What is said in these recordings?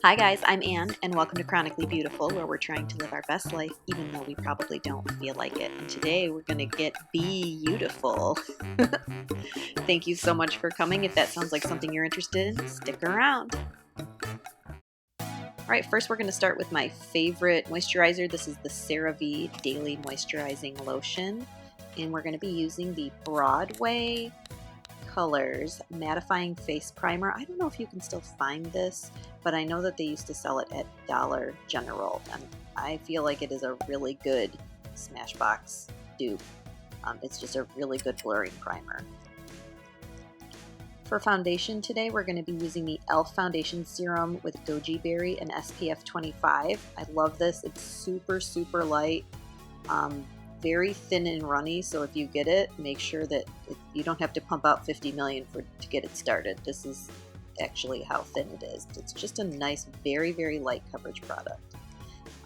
Hi guys, I'm Anne, and welcome to Chronically Beautiful, where we're trying to live our best life, even though we probably don't feel like it. And today we're going to get beautiful. Thank you so much for coming. If that sounds like something you're interested in, stick around. Alright, first we're going to start with my favorite moisturizer. This is the CeraVe Daily Moisturizing Lotion, and we're going to be using the Broadway Colors Mattifying Face Primer. I don't know if you can still find this, but I know that they used to sell it at Dollar General, and I feel like it is a really good Smashbox dupe. It's just a really good blurring primer. For foundation today, we're going to be using the E.L.F. Foundation Serum with Doji Berry and SPF 25. I love this. It's super light. Very thin and runny, so if you get it, make sure that you don't have to pump out 50 million to get it started. This is actually how thin it is. It's just a nice, very light coverage product.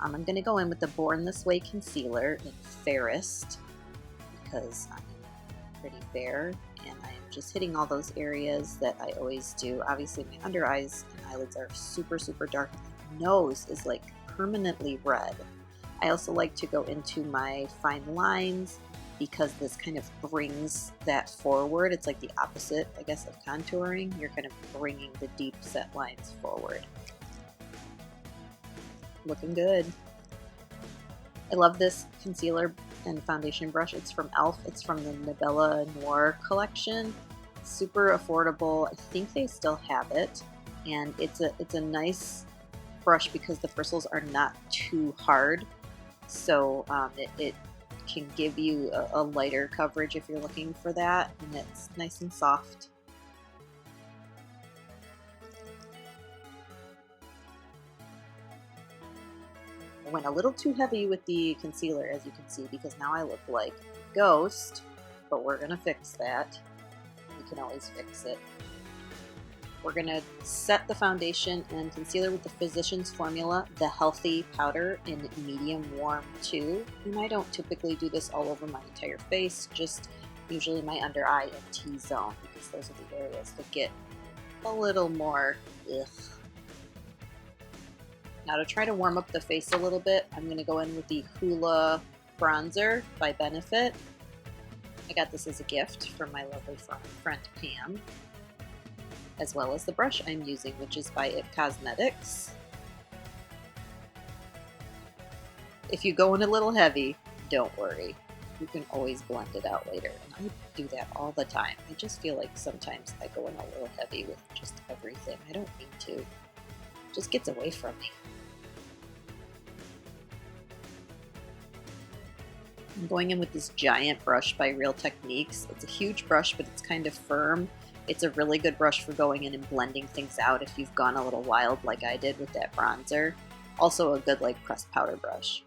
I'm going to go in with the Born This Way concealer in Fairest because I'm pretty fair, and I'm just hitting all those areas that I always do. Obviously, my under eyes and eyelids are super dark. My nose is like permanently red. I also like to go into my fine lines because this kind of brings that forward. It's like the opposite, I guess, of contouring. You're kind of bringing the deep set lines forward. Looking good. I love this concealer and foundation brush. It's from E.L.F. It's from the Nabella Noir collection. Super affordable. I think they still have it, and it's a nice brush because the bristles are not too hard. So it can give you a lighter coverage if you're looking for that, and it's nice and soft. I went a little too heavy with the concealer, as you can see, because now I look like a ghost, but we're going to fix that. We can always fix it. We're going to set the foundation and concealer with the Physicians Formula, the Healthy Powder in Medium Warm 2. And I don't typically do this all over my entire face, just usually my under eye and T-zone, because those are the areas that get a little more ugh. Now to try to warm up the face a little bit, I'm going to go in with the Hoola Bronzer by Benefit. I got this as a gift from my lovely friend Pam, as well as the brush I'm using, which is by It Cosmetics. If you go in a little heavy, don't worry. You can always blend it out later, and I do that all the time. I just feel like sometimes I go in a little heavy with just everything. I don't need to. It just gets away from me. I'm going in with this giant brush by Real Techniques. It's a huge brush, but it's kind of firm. It's a really good brush for going in and blending things out if you've gone a little wild like I did with that bronzer. Also a good like pressed powder brush.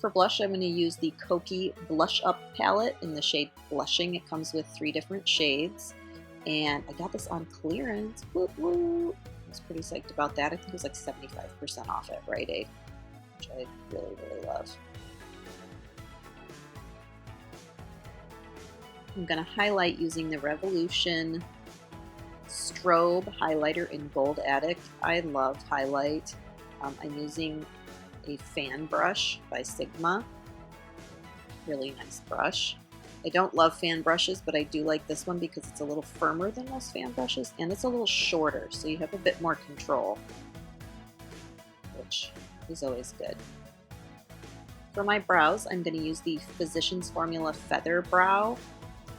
For blush, I'm going to use the Kokie Blush Up palette in the shade Blushing. It comes with 3 different shades, and I got this on clearance. Woo woo! I was pretty psyched about that. I think it was like 75% off at Rite Aid, which I really love. I'm going to highlight using the Revolution Strobe highlighter in Gold Addict. I love highlight. I'm using a fan brush by Sigma. Really nice brush. I don't love fan brushes, but I do like this one because it's a little firmer than most fan brushes, and it's a little shorter, so you have a bit more control, which is always good. For my brows, I'm going to use the Physicians Formula Feather Brow,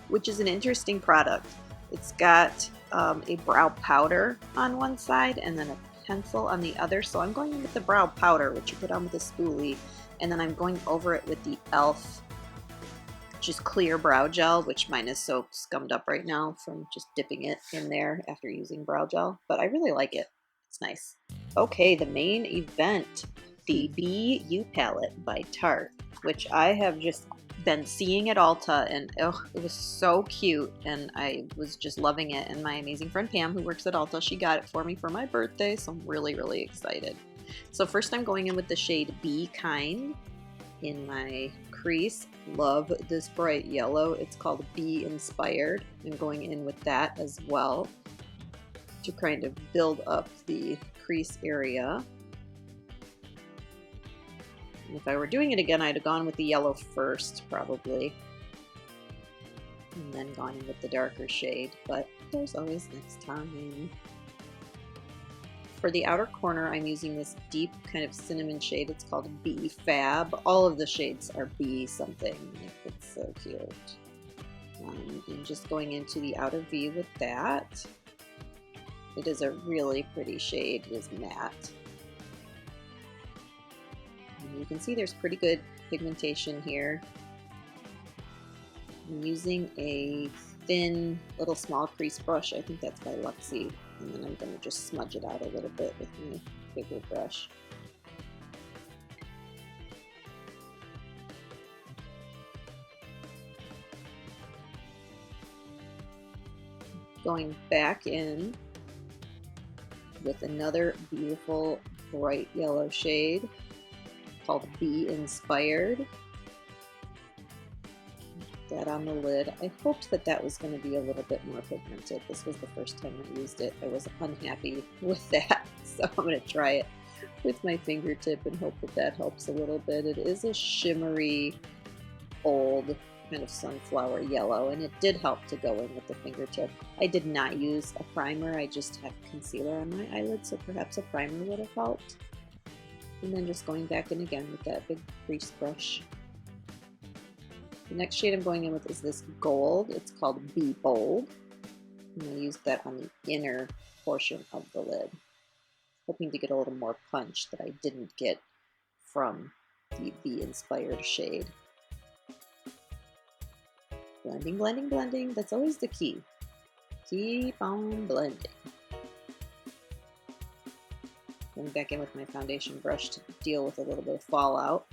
which is an interesting product. It's got a brow powder on one side and then a pencil on the other. So I'm going in with the brow powder, which you put on with a spoolie, and then I'm going over it with the E.L.F. just clear brow gel, which mine is so scummed up right now from just dipping it in there after using brow gel, but I really like it. It's nice. Okay, the main event, the BU palette by Tarte, which I have just been seeing at Ulta, and oh, it was so cute, and I was just loving it. And my amazing friend Pam, who works at Ulta, she got it for me for my birthday, so I'm really excited. So first I'm going in with the shade Be Kind in my crease. Love this bright yellow. It's called Be Inspired. I'm going in with that as well. to kind of build up the crease area. And if I were doing it again, I'd have gone with the yellow first, probably, and then gone in with the darker shade, but there's always next time. For the outer corner, I'm using this deep kind of cinnamon shade. It's called Bee Fab. All of the shades are Bee something. It's so cute. And just going into the outer V with that. It is a really pretty shade. It is matte. And you can see there's pretty good pigmentation here. I'm using a thin little small crease brush. I think that's by Luxie. And then I'm going to just smudge it out a little bit with my bigger brush. Going back in with another beautiful bright yellow shade called Bee Inspired. That on the lid. I hoped that that was going to be a little bit more pigmented. This was the first time I used it. I was unhappy with that, so I'm going to try it with my fingertip and hope that that helps a little bit. It is a shimmery, old kind of sunflower yellow, and it did help to go in with the fingertip. I did not use a primer. I just had concealer on my eyelid, so perhaps a primer would have helped. And then just going back in again with that big crease brush. The next shade I'm going in with is this gold. It's called Be Bold. And I used that on the inner portion of the lid, hoping to get a little more punch that I didn't get from the Be Inspired shade. Blending, blending, blending. That's always the key. Keep on blending. Going back in with my foundation brush to deal with a little bit of fallout.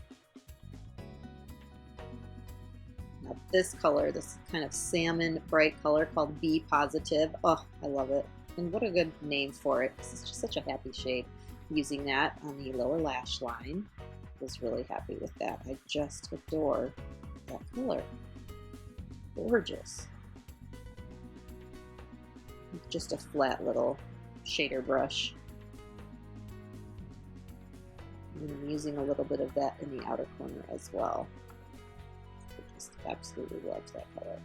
Now this color, this kind of salmon bright color called Be Positive. Oh, I love it. And what a good name for it. This is just such a happy shade. Using that on the lower lash line. I was really happy with that. I just adore that color. Gorgeous. Just a flat little shader brush. And I'm using a little bit of that in the outer corner as well. I just absolutely love that color.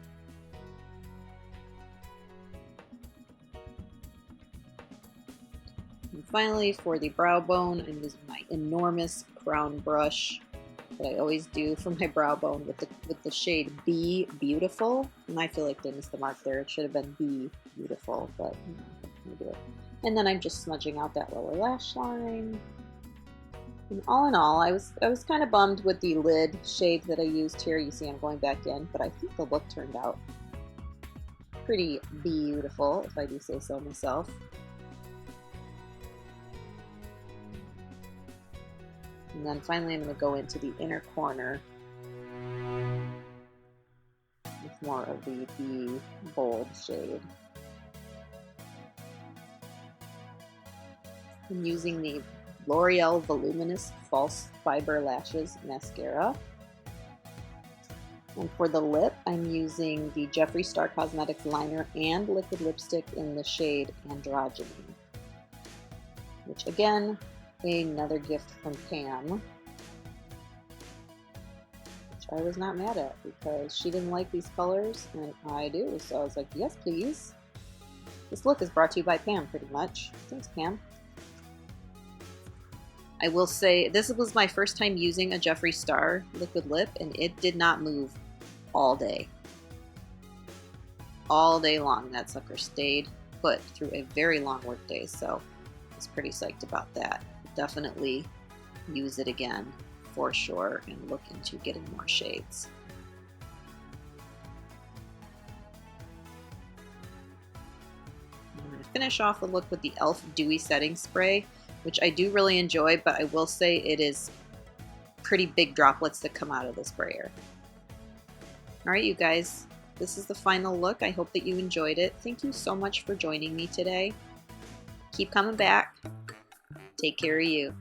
And finally, for the brow bone, I'm using my enormous crown brush that I always do for my brow bone with the shade Be Beautiful. And I feel like they missed the mark there. It should have been Be Beautiful, but you know, what can you do? And then I'm just smudging out that lower lash line. And all in all, I was kind of bummed with the lid shade that I used here. You see I'm going back in, but I think the look turned out pretty beautiful, if I do say so myself. And then finally I'm going to go into the inner corner with more of the Be Bold shade. I'm using the L'Oreal Voluminous False Fiber Lashes Mascara. And for the lip, I'm using the Jeffree Star Cosmetics liner and liquid lipstick in the shade Androgyny, which again, another gift from Pam, which I was not mad at because she didn't like these colors and I do, so I was like, yes please. This look is brought to you by Pam pretty much. Thanks Pam. I will say this was my first time using a Jeffree Star liquid lip and it did not move all day. All day long that sucker stayed put through a very long work day, so I was pretty psyched about that. Definitely use it again for sure and look into getting more shades. I'm going to finish off the look with the E.L.F. Dewy Setting Spray, which I do really enjoy, but I will say it is pretty big droplets that come out of the sprayer. Alright you guys, this is the final look. I hope that you enjoyed it. Thank you so much for joining me today. Keep coming back. Take care of you.